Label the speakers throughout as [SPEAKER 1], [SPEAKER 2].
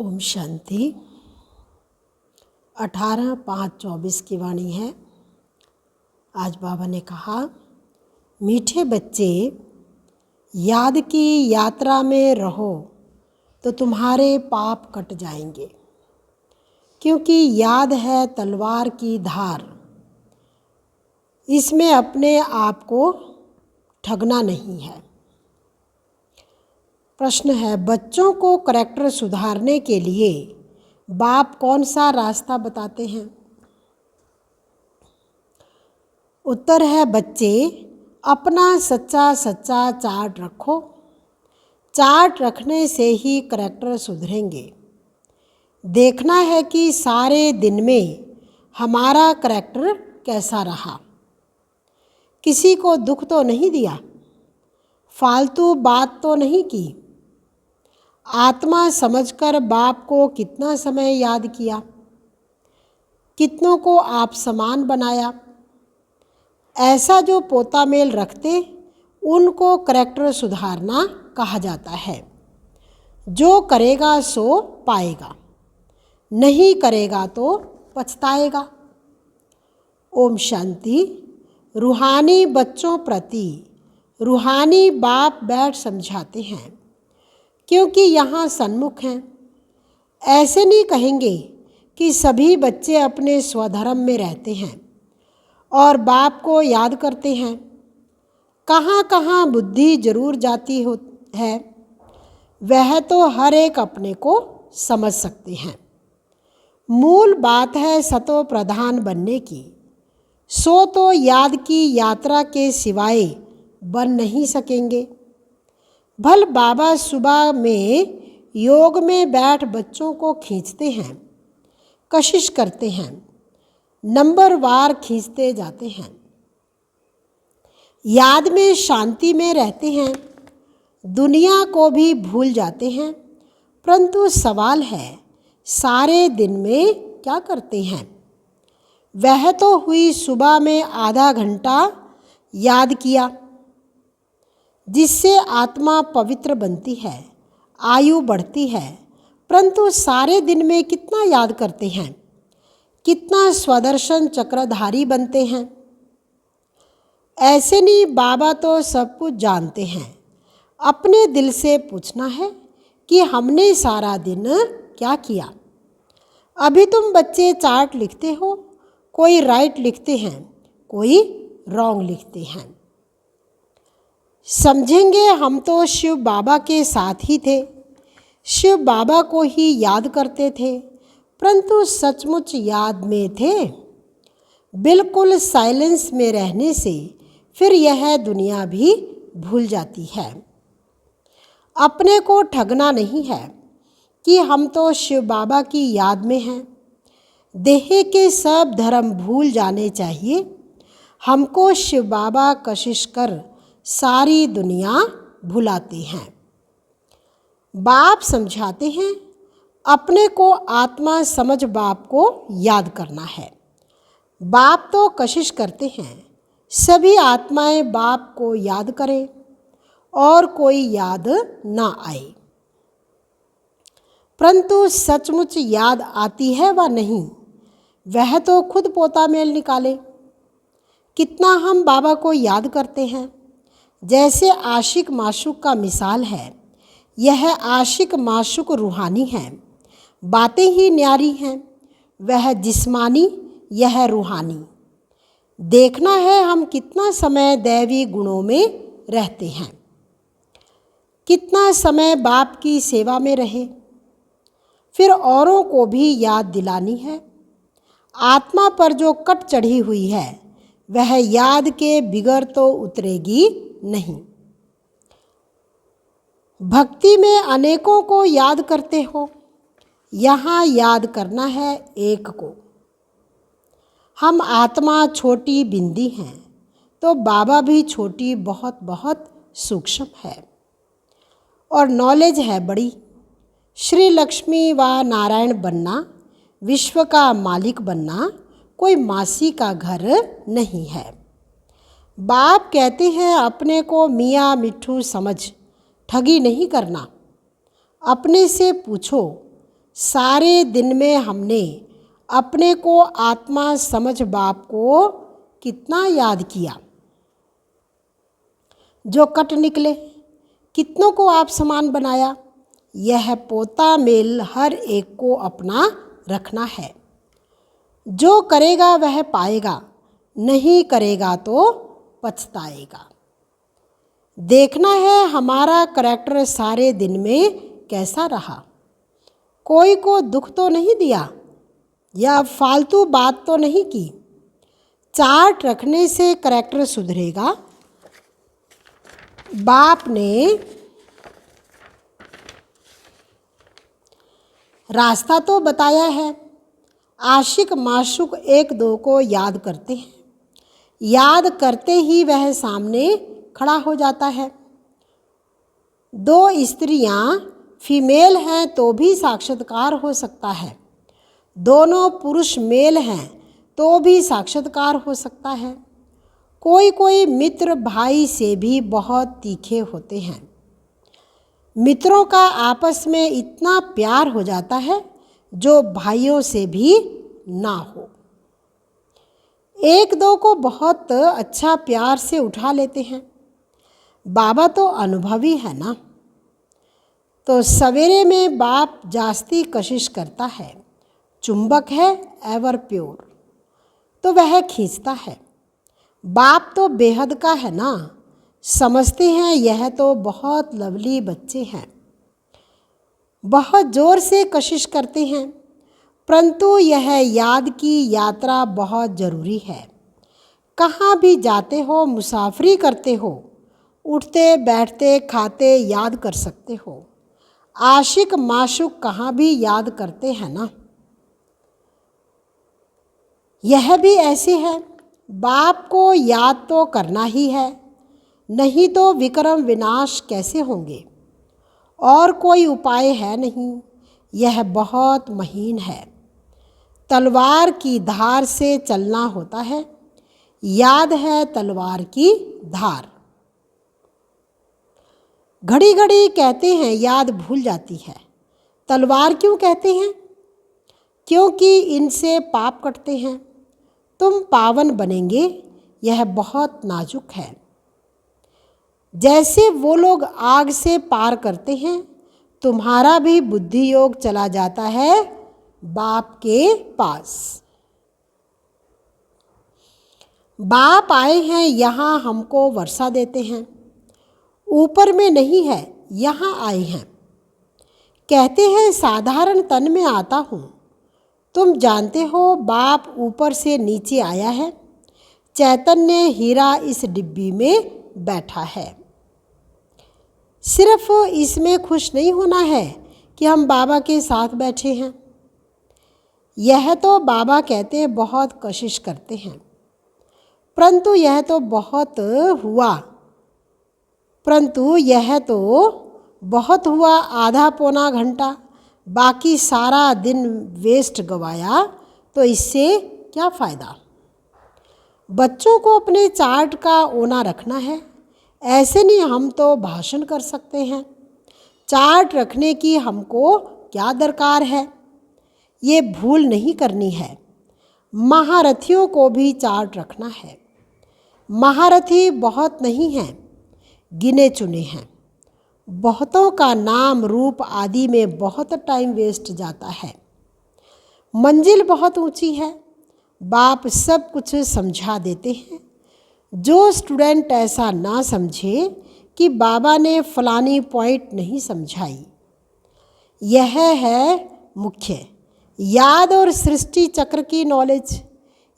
[SPEAKER 1] ओम शांति। 18/5/24 की वाणी है। आज बाबा ने कहा, मीठे बच्चे, याद की यात्रा में रहो तो तुम्हारे पाप कट जाएंगे, क्योंकि याद है तलवार की धार। इसमें अपने आप को ठगना नहीं है। प्रश्न है, बच्चों को करैक्टर सुधारने के लिए बाप कौन सा रास्ता बताते हैं? उत्तर है, बच्चे अपना सच्चा सच्चा चार्ट रखो। चार्ट रखने से ही करैक्टर सुधरेंगे। देखना है कि सारे दिन में हमारा करैक्टर कैसा रहा। किसी को दुख तो नहीं दिया, फालतू बात तो नहीं की, आत्मा समझकर बाप को कितना समय याद किया, कितनों को आप समान बनाया। ऐसा जो पोता मेल रखते उनको करैक्टर सुधारना कहा जाता है। जो करेगा सो पाएगा, नहीं करेगा तो पछताएगा। ओम शांति। रूहानी बच्चों प्रति रूहानी बाप बैठ समझाते हैं, क्योंकि यहाँ सन्मुख हैं। ऐसे नहीं कहेंगे कि सभी बच्चे अपने स्वधर्म में रहते हैं और बाप को याद करते हैं। कहाँ कहाँ बुद्धि जरूर जाती है, वह तो हर एक अपने को समझ सकते हैं। मूल बात है सतो प्रधान बनने की। सो तो याद की यात्रा के सिवाय बन नहीं सकेंगे। भल बाबा सुबह में योग में बैठ बच्चों को खींचते हैं, कशिश करते हैं, नंबरवार खींचते जाते हैं। याद में शांति में रहते हैं, दुनिया को भी भूल जाते हैं। परंतु सवाल है, सारे दिन में क्या करते हैं? वह तो हुई सुबह में आधा घंटा याद किया, जिससे आत्मा पवित्र बनती है, आयु बढ़ती है। परंतु सारे दिन में कितना याद करते हैं? कितना स्वदर्शन चक्रधारी बनते हैं? ऐसे नहीं, बाबा तो सब कुछ जानते हैं। अपने दिल से पूछना है कि हमने सारा दिन क्या किया। अभी तुम बच्चे चार्ट लिखते हो, कोई राइट लिखते हैं, कोई रॉन्ग लिखते हैं। समझेंगे हम तो शिव बाबा के साथ ही थे, शिव बाबा को ही याद करते थे, परंतु सचमुच याद में थे। बिल्कुल साइलेंस में रहने से फिर यह दुनिया भी भूल जाती है। अपने को ठगना नहीं है कि हम तो शिव बाबा की याद में हैं। देह के सब धर्म भूल जाने चाहिए। हमको शिव बाबा कशिश कर सारी दुनिया भुलाते हैं। बाप समझाते हैं, अपने को आत्मा समझ बाप को याद करना है। बाप तो कशिश करते हैं सभी आत्माएं बाप को याद करें और कोई याद ना आए। परंतु सचमुच याद आती है व नहीं, वह तो खुद पोता मेल निकाले। कितना हम बाबा को याद करते हैं। जैसे आशिक माशूक का मिसाल है, यह आशिक माशूक रूहानी है, बातें ही न्यारी हैं। वह जिस्मानी, यह रूहानी। देखना है हम कितना समय दैवी गुणों में रहते हैं, कितना समय बाप की सेवा में रहे। फिर औरों को भी याद दिलानी है। आत्मा पर जो कट चढ़ी हुई है, वह याद के बिगर तो उतरेगी नहीं। भक्ति में अनेकों को याद करते हो, यहाँ याद करना है एक को। हम आत्मा छोटी बिंदी हैं, तो बाबा भी छोटी बहुत बहुत सूक्ष्म है और नॉलेज है बड़ी। श्री लक्ष्मी व नारायण बनना, विश्व का मालिक बनना कोई मासी का घर नहीं है। बाप कहते हैं, अपने को मियाँ मिट्ठू समझ ठगी नहीं करना। अपने से पूछो, सारे दिन में हमने अपने को आत्मा समझ बाप को कितना याद किया। जो कट निकले कितनों को आप समान बनाया। यह पोता मेल हर एक को अपना रखना है। जो करेगा वह पाएगा, नहीं करेगा तो पछताएगा। देखना है हमारा करैक्टर सारे दिन में कैसा रहा। कोई को दुख तो नहीं दिया या फालतू बात तो नहीं की। चार्ट रखने से करैक्टर सुधरेगा। बाप ने रास्ता तो बताया है। आशिक माशूक एक दो को याद करते हैं। याद करते ही वह सामने खड़ा हो जाता है। दो स्त्रियां फीमेल हैं तो भी साक्षात्कार हो सकता है। दोनों पुरुष मेल हैं तो भी साक्षात्कार हो सकता है। कोई कोई मित्र भाई से भी बहुत तीखे होते हैं। मित्रों का आपस में इतना प्यार हो जाता है जो भाइयों से भी ना हो। एक दो को बहुत अच्छा प्यार से उठा लेते हैं। बाबा तो अनुभवी है ना, तो सवेरे में बाप जास्ती कशिश करता है। चुंबक है एवर प्योर, तो वह खींचता है। बाप तो बेहद का है ना, समझते हैं यह तो बहुत लवली बच्चे हैं। बहुत जोर से कशिश करते हैं, परंतु यह याद की यात्रा बहुत ज़रूरी है। कहाँ भी जाते हो, मुसाफरी करते हो, उठते बैठते खाते याद कर सकते हो। आशिक माशूक कहाँ भी याद करते हैं ना। यह भी ऐसे है। बाप को याद तो करना ही है, नहीं तो विक्रम विनाश कैसे होंगे। और कोई उपाय है नहीं। यह बहुत महीन है। तलवार की धार से चलना होता है। याद है तलवार की धार। घड़ी घड़ी कहते हैं याद भूल जाती है। तलवार क्यों कहते हैं? क्योंकि इनसे पाप कटते हैं। तुम पावन बनेंगे, यह बहुत नाजुक है। जैसे वो लोग आग से पार करते हैं, तुम्हारा भी बुद्धि योग चला जाता है बाप के पास। बाप आए हैं यहाँ हमको वर्षा देते हैं। ऊपर में नहीं है, यहाँ आए हैं। कहते हैं साधारण तन में आता हूँ। तुम जानते हो बाप ऊपर से नीचे आया है। चैतन्य हीरा इस डिब्बी में बैठा है। सिर्फ इसमें खुश नहीं होना है कि हम बाबा के साथ बैठे हैं। यह तो बाबा कहते हैं बहुत कोशिश करते हैं, परंतु यह तो बहुत हुआ। आधा पौना घंटा, बाकी सारा दिन वेस्ट गवाया, तो इससे क्या फ़ायदा। बच्चों को अपने चार्ट का ओना रखना है। ऐसे नहीं हम तो भाषण कर सकते हैं। चार्ट रखने की हमको क्या दरकार है, ये भूल नहीं करनी है। महारथियों को भी चार्ट रखना है। महारथी बहुत नहीं हैं, गिने चुने हैं। बहुतों का नाम रूप आदि में बहुत टाइम वेस्ट जाता है। मंजिल बहुत ऊंची है। बाप सब कुछ समझा देते हैं। जो स्टूडेंट ऐसा ना समझे कि बाबा ने फलानी पॉइंट नहीं समझाई, यह है मुख्य। याद और सृष्टि चक्र की नॉलेज।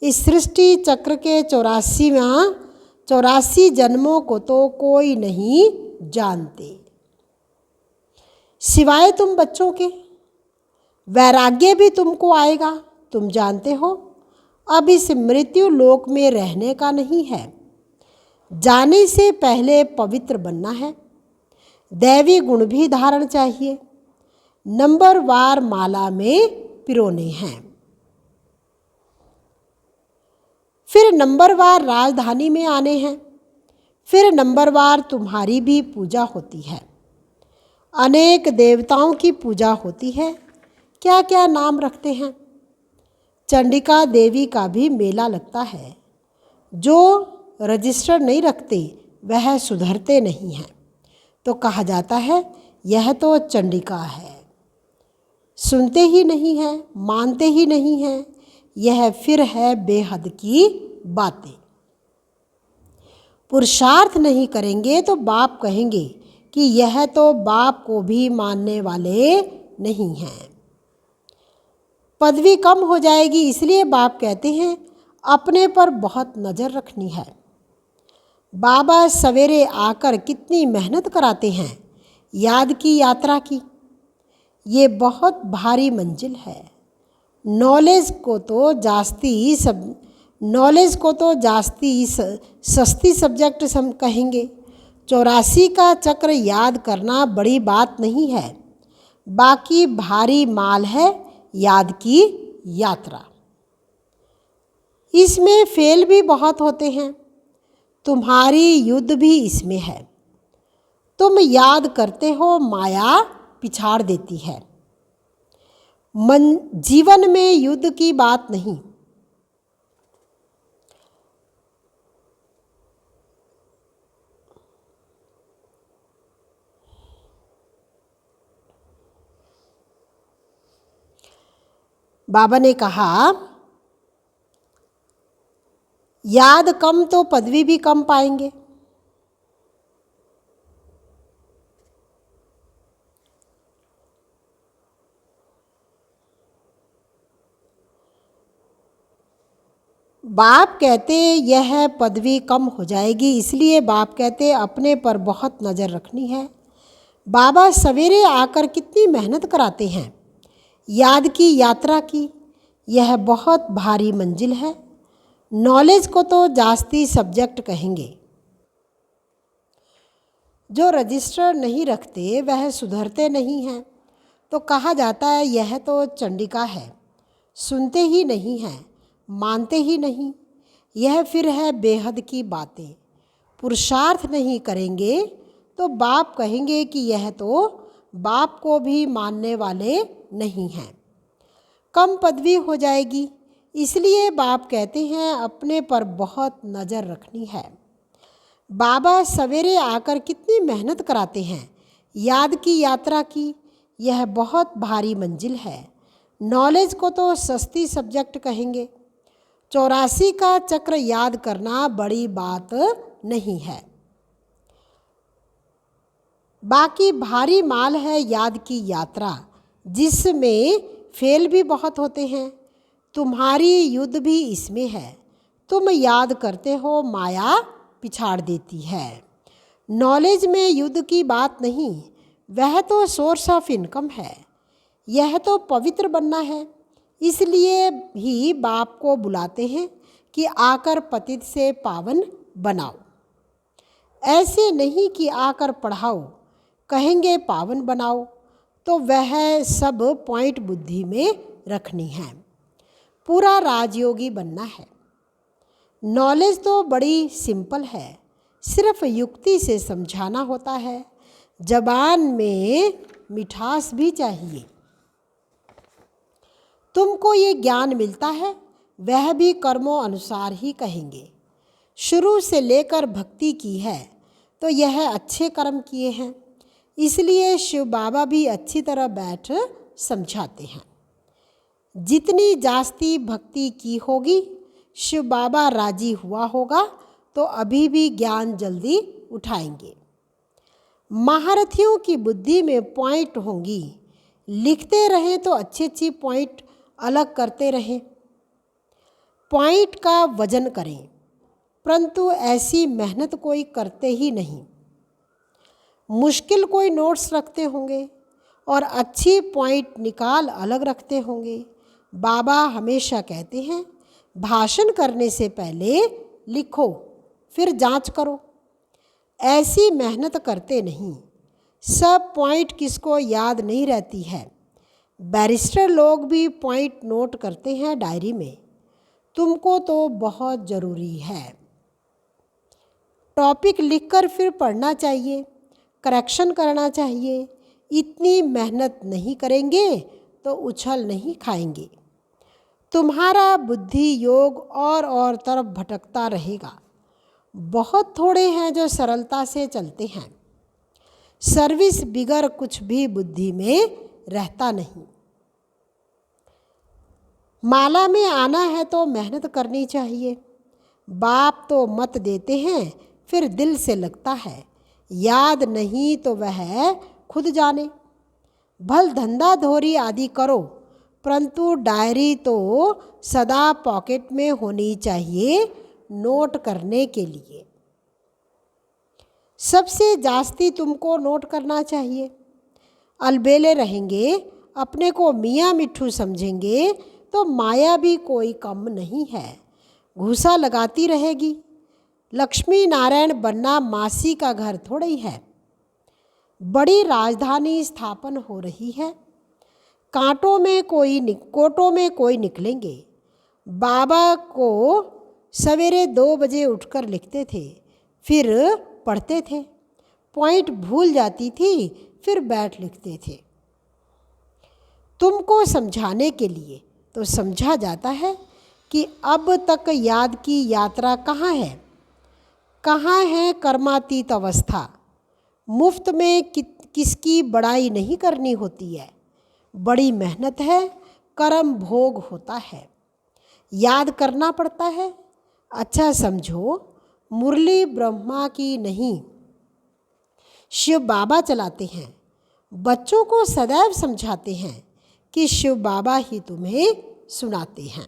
[SPEAKER 1] इस सृष्टि चक्र के 84 जन्मों को तो कोई नहीं जानते सिवाय तुम बच्चों के। वैराग्य भी तुमको आएगा, तुम जानते हो। अब इस मृत्यु लोक में रहने का नहीं है। जाने से पहले पवित्र बनना है। दैवी गुण भी धारण चाहिए। नंबरवार माला में पिरोने हैं। फिर नंबरवार राजधानी में आने हैं। फिर नंबरवार तुम्हारी भी पूजा होती है। अनेक देवताओं की पूजा होती है। क्या क्या नाम रखते हैं। चंडिका देवी का भी मेला लगता है। जो रजिस्टर नहीं रखते वह सुधरते नहीं हैं। तो कहा जाता है यह तो चंडिका है। सुनते ही नहीं हैं, मानते ही नहीं हैं, यह फिर है बेहद की बातें। पुरुषार्थ नहीं करेंगे तो बाप कहेंगे कि यह तो बाप को भी मानने वाले नहीं हैं। पदवी कम हो जाएगी, इसलिए बाप कहते हैं अपने पर बहुत नज़र रखनी है। बाबा सवेरे आकर कितनी मेहनत कराते हैं याद की यात्रा की। ये बहुत भारी मंजिल है। नॉलेज को तो जास्ती सस्ती सब्जेक्ट हम कहेंगे। 84 का चक्र याद करना बड़ी बात नहीं है, बाकी भारी माल है याद की यात्रा। इसमें फेल भी बहुत होते हैं। तुम्हारी युद्ध भी इसमें है। तुम याद करते हो, माया पिछाड़ देती है। जीवन में युद्ध की बात नहीं। बाबा ने कहा याद कम तो पदवी भी कम पाएंगे। बाप कहते यह पदवी कम हो जाएगी, इसलिए बाप कहते अपने पर बहुत नज़र रखनी है। बाबा सवेरे आकर कितनी मेहनत कराते हैं याद की यात्रा की। यह बहुत भारी मंजिल है। नॉलेज को तो जास्ती सब्जेक्ट कहेंगे। जो रजिस्टर नहीं रखते वह सुधरते नहीं हैं। तो कहा जाता है यह तो चंडिका है। सुनते ही नहीं हैं, मानते ही नहीं, यह फिर है बेहद की बातें। पुरुषार्थ नहीं करेंगे तो बाप कहेंगे कि यह तो बाप को भी मानने वाले नहीं हैं। कम पदवी हो जाएगी, इसलिए बाप कहते हैं अपने पर बहुत नज़र रखनी है। बाबा सवेरे आकर कितनी मेहनत कराते हैं याद की यात्रा की। यह बहुत भारी मंजिल है। नॉलेज को तो सस्ती सब्जेक्ट कहेंगे। 84 का चक्र याद करना बड़ी बात नहीं है, बाकी भारी माल है याद की यात्रा, जिसमें फेल भी बहुत होते हैं। तुम्हारी युद्ध भी इसमें है। तुम याद करते हो, माया पिछाड़ देती है। नॉलेज में युद्ध की बात नहीं, वह तो सोर्स ऑफ इनकम है। यह तो पवित्र बनना है, इसलिए ही बाप को बुलाते हैं कि आकर पतित से पावन बनाओ। ऐसे नहीं कि आकर पढ़ाओ, कहेंगे पावन बनाओ। तो वह सब पॉइंट बुद्धि में रखनी है। पूरा राजयोगी बनना है। नॉलेज तो बड़ी सिंपल है, सिर्फ युक्ति से समझाना होता है। जबान में मिठास भी चाहिए। तुमको ये ज्ञान मिलता है, वह भी कर्मों अनुसार ही कहेंगे। शुरू से लेकर भक्ति की है तो यह अच्छे कर्म किए हैं, इसलिए शिव बाबा भी अच्छी तरह बैठ समझाते हैं। जितनी जास्ती भक्ति की होगी, शिव बाबा राजी हुआ होगा तो अभी भी ज्ञान जल्दी उठाएंगे। महारथियों की बुद्धि में पॉइंट होंगी। लिखते रहें तो अच्छी अच्छी पॉइंट अलग करते रहें। पॉइंट का वजन करें, परंतु ऐसी मेहनत कोई करते ही नहीं। मुश्किल कोई नोट्स रखते होंगे और अच्छी पॉइंट निकाल अलग रखते होंगे। बाबा हमेशा कहते हैं भाषण करने से पहले लिखो, फिर जांच करो। ऐसी मेहनत करते नहीं। सब पॉइंट किसको याद नहीं रहती है। बैरिस्टर लोग भी पॉइंट नोट करते हैं डायरी में। तुमको तो बहुत ज़रूरी है। टॉपिक लिखकर फिर पढ़ना चाहिए, करेक्शन करना चाहिए। इतनी मेहनत नहीं करेंगे तो उछल नहीं खाएंगे। तुम्हारा बुद्धि योग और तरफ भटकता रहेगा। बहुत थोड़े हैं जो सरलता से चलते हैं। सर्विस बिगर कुछ भी बुद्धि में रहता नहीं। माला में आना है तो मेहनत करनी चाहिए। बाप तो मत देते हैं, फिर दिल से लगता है। याद नहीं तो वह खुद जाने। भल धंधा धोरी आदि करो, परंतु डायरी तो सदा पॉकेट में होनी चाहिए नोट करने के लिए। सबसे जास्ती तुमको नोट करना चाहिए। अलबेले रहेंगे, अपने को मियाँ मिट्ठू समझेंगे तो माया भी कोई कम नहीं है, घूसा लगाती रहेगी। लक्ष्मी नारायण बनना मासी का घर थोड़ा ही है। बड़ी राजधानी स्थापन हो रही है। कोटों में कोई निकलेंगे। बाबा को सवेरे 2 बजे उठकर लिखते थे, फिर पढ़ते थे। पॉइंट भूल जाती थी, फिर बैठ लिखते थे। तुमको समझाने के लिए तो समझा जाता है कि अब तक याद की यात्रा कहाँ है। कहाँ है कर्मातीत अवस्था। मुफ्त में किसकी बड़ाई नहीं करनी होती है। बड़ी मेहनत है, कर्म भोग होता है, याद करना पड़ता है। अच्छा समझो, मुरली ब्रह्मा की नहीं, शिव बाबा चलाते हैं। बच्चों को सदैव समझाते हैं कि शिव बाबा ही तुम्हें सुनाते हैं।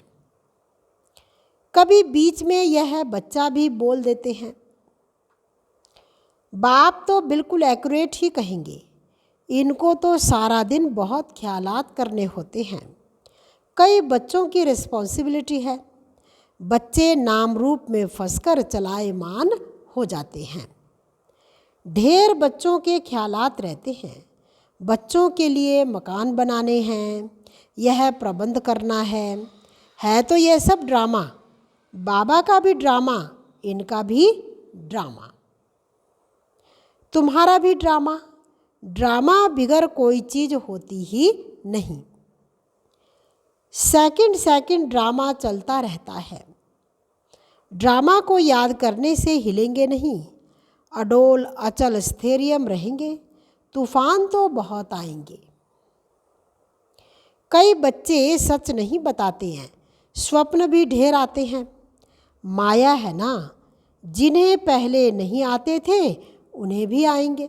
[SPEAKER 1] कभी बीच में यह बच्चा भी बोल देते हैं। बाप तो बिल्कुल एक्यूरेट ही कहेंगे। इनको तो सारा दिन बहुत ख्यालात करने होते हैं। कई बच्चों की रिस्पॉन्सिबिलिटी है। बच्चे नाम रूप में फंसकर चलाएमान हो जाते हैं। ढेर बच्चों के ख्यालात रहते हैं। बच्चों के लिए मकान बनाने हैं, यह प्रबंध करना है तो यह सब ड्रामा। बाबा का भी ड्रामा, इनका भी ड्रामा, तुम्हारा भी ड्रामा। ड्रामा बिगर कोई चीज़ होती ही नहीं। सेकंड सेकंड ड्रामा चलता रहता है। ड्रामा को याद करने से हिलेंगे नहीं, अडोल अचल स्थैर्यम रहेंगे। तूफान तो बहुत आएंगे। कई बच्चे सच नहीं बताते हैं, स्वप्न भी ढेर आते हैं। माया है ना, जिन्हें पहले नहीं आते थे उन्हें भी आएंगे।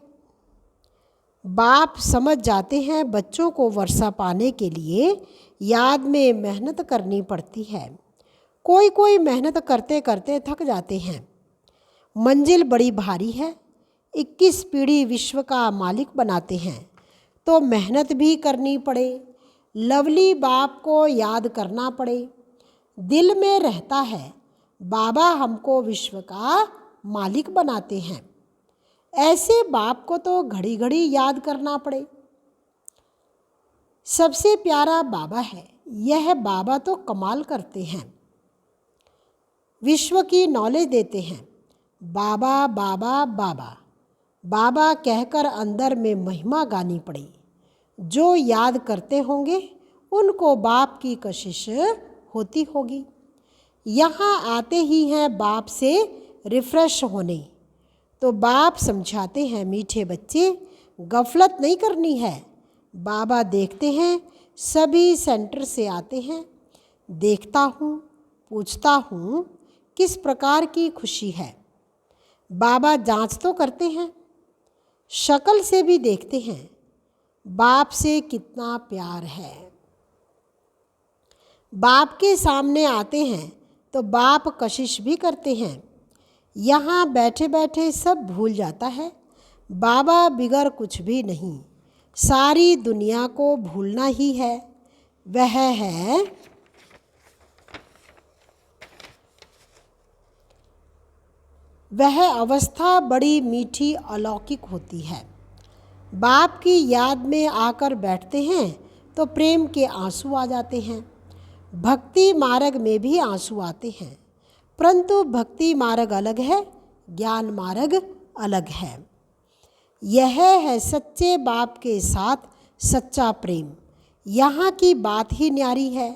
[SPEAKER 1] बाप समझ जाते हैं बच्चों को वर्षा पाने के लिए याद में मेहनत करनी पड़ती है। कोई मेहनत करते करते थक जाते हैं। मंजिल बड़ी भारी है। 21 पीढ़ी विश्व का मालिक बनाते हैं तो मेहनत भी करनी पड़े। लवली बाप को याद करना पड़े। दिल में रहता है बाबा हमको विश्व का मालिक बनाते हैं। ऐसे बाप को तो घड़ी घड़ी याद करना पड़े। सबसे प्यारा बाबा है। यह बाबा तो कमाल करते हैं, विश्व की नॉलेज देते हैं। बाबा बाबा बाबा बाबा कहकर अंदर में महिमा गानी पड़ी। जो याद करते होंगे उनको बाप की कशिश होती होगी। यहाँ आते ही हैं बाप से रिफ्रेश होने, तो बाप समझाते हैं मीठे बच्चे गफलत नहीं करनी है। बाबा देखते हैं सभी सेंटर से आते हैं। देखता हूँ, पूछता हूँ किस प्रकार की खुशी है। बाबा जांच तो करते हैं, शक्ल से भी देखते हैं बाप से कितना प्यार है। बाप के सामने आते हैं तो बाप कशिश भी करते हैं। यहाँ बैठे बैठे सब भूल जाता है। बाबा बिगर कुछ भी नहीं, सारी दुनिया को भूलना ही है। वह अवस्था बड़ी मीठी अलौकिक होती है। बाप की याद में आकर बैठते हैं तो प्रेम के आंसू आ जाते हैं। भक्ति मार्ग में भी आंसू आते हैं, परंतु भक्ति मार्ग अलग है, ज्ञान मार्ग अलग है। यह है सच्चे बाप के साथ सच्चा प्रेम। यहाँ की बात ही न्यारी है।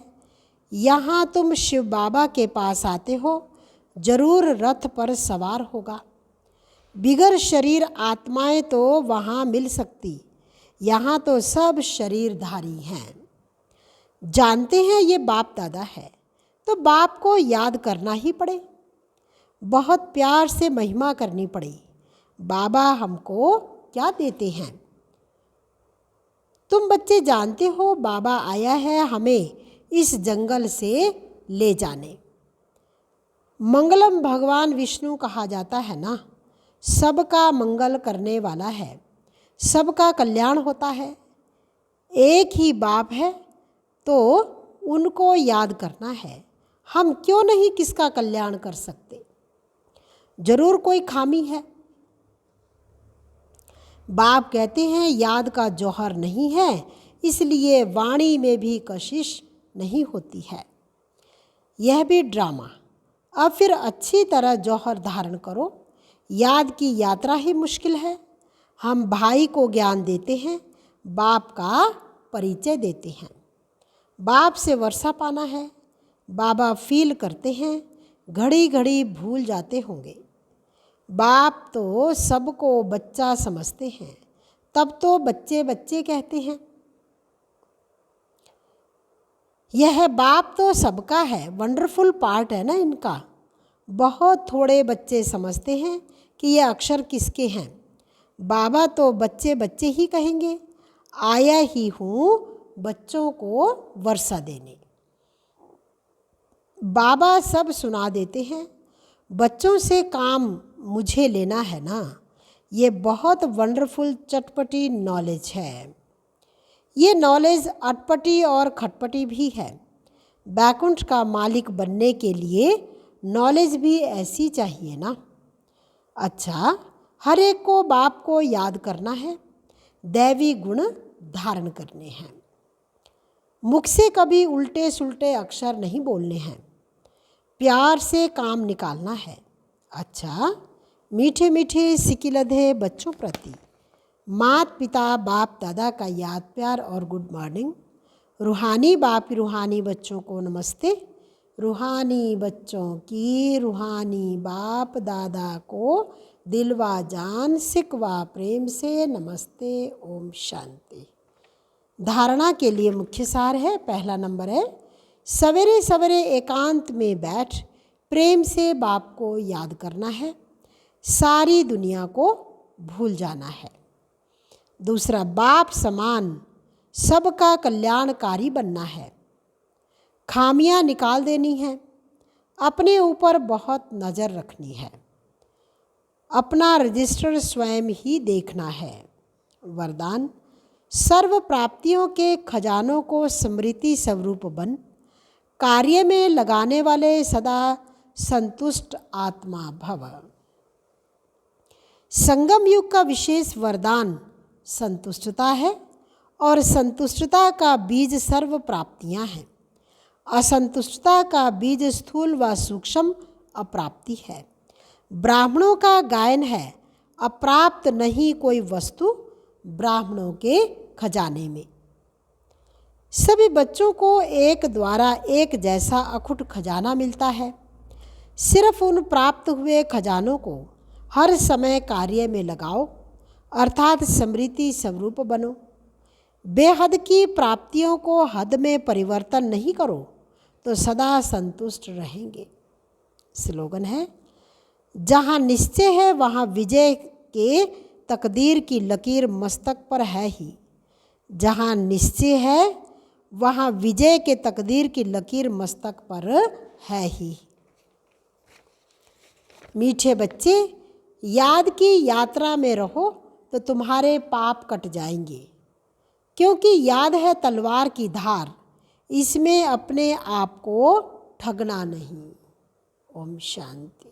[SPEAKER 1] यहाँ तुम शिव बाबा के पास आते हो, जरूर रथ पर सवार होगा। बिगर शरीर आत्माएं तो वहाँ मिल सकती, यहाँ तो सब शरीरधारी हैं। जानते हैं ये बाप दादा है, तो बाप को याद करना ही पड़े, बहुत प्यार से महिमा करनी पड़े। बाबा हमको क्या देते हैं? तुम बच्चे जानते हो बाबा आया है हमें इस जंगल से ले जाने। मंगलम भगवान विष्णु कहा जाता है ना, सबका मंगल करने वाला है, सबका कल्याण होता है। एक ही बाप है तो उनको याद करना है। हम क्यों नहीं किसका कल्याण कर सकते? जरूर कोई खामी है। बाप कहते हैं याद का जौहर नहीं है, इसलिए वाणी में भी कशिश नहीं होती है। यह भी ड्रामा। अब फिर अच्छी तरह जौहर धारण करो। याद की यात्रा ही मुश्किल है। हम भाई को ज्ञान देते हैं, बाप का परिचय देते हैं। बाप से वर्षा पाना है। बाबा फील करते हैं, घड़ी घड़ी भूल जाते होंगे। बाप तो सबको बच्चा समझते हैं, तब तो बच्चे बच्चे कहते हैं। यह बाप तो सबका है, वंडरफुल पार्ट है ना इनका। बहुत थोड़े बच्चे समझते हैं कि ये अक्षर किसके हैं। बाबा तो बच्चे बच्चे ही कहेंगे, आया ही हूँ बच्चों को वर्षा देने। बाबा सब सुना देते हैं, बच्चों से काम मुझे लेना है ना। ये बहुत वंडरफुल चटपटी नॉलेज है। ये नॉलेज अटपटी और खटपटी भी है। बैकुंठ का मालिक बनने के लिए नॉलेज भी ऐसी चाहिए ना। अच्छा, हर एक को बाप को याद करना है, दैवी गुण धारण करने हैं। मुख से कभी उल्टे सुल्टे अक्षर नहीं बोलने हैं, प्यार से काम निकालना है। अच्छा, मीठे मीठे सिकिलधे बच्चों प्रति माता पिता बाप दादा का याद प्यार और गुड मॉर्निंग। रूहानी बाप रूहानी बच्चों को नमस्ते। रूहानी बच्चों की रूहानी बाप दादा को दिलवा जान सिकवा प्रेम से नमस्ते। ओम शांति। धारणा के लिए मुख्य सार है। पहला नंबर है, सवेरे सवेरे एकांत में बैठ प्रेम से बाप को याद करना है, सारी दुनिया को भूल जाना है। दूसरा, बाप समान सबका कल्याणकारी बनना है, खामियां निकाल देनी है, अपने ऊपर बहुत नज़र रखनी है, अपना रजिस्टर स्वयं ही देखना है। वरदान, सर्व प्राप्तियों के खजानों को स्मृति स्वरूप बन, कार्य में लगाने वाले सदा संतुष्ट आत्मा भव। संगम युग का विशेष वरदान संतुष्टता है और संतुष्टता का बीज सर्व प्राप्तियां हैं। असंतुष्टता का बीज स्थूल व सूक्ष्म अप्राप्ति है। ब्राह्मणों का गायन है, अप्राप्त नहीं कोई वस्तु ब्राह्मणों के खजाने में। सभी बच्चों को एक द्वारा एक जैसा अखुट खजाना मिलता है। सिर्फ उन प्राप्त हुए खजानों को हर समय कार्य में लगाओ, अर्थात स्मृति स्वरूप बनो। बेहद की प्राप्तियों को हद में परिवर्तन नहीं करो तो सदा संतुष्ट रहेंगे। स्लोगन है, जहाँ निश्चय है वहाँ विजय के तकदीर की लकीर मस्तक पर है ही। जहाँ निश्चय है वहाँ विजय के तकदीर की लकीर मस्तक पर है ही। मीठे बच्चे, याद की यात्रा में रहो तो तुम्हारे पाप कट जाएंगे, क्योंकि याद है तलवार की धार, इसमें अपने आप को ठगना नहीं। ओम शांति।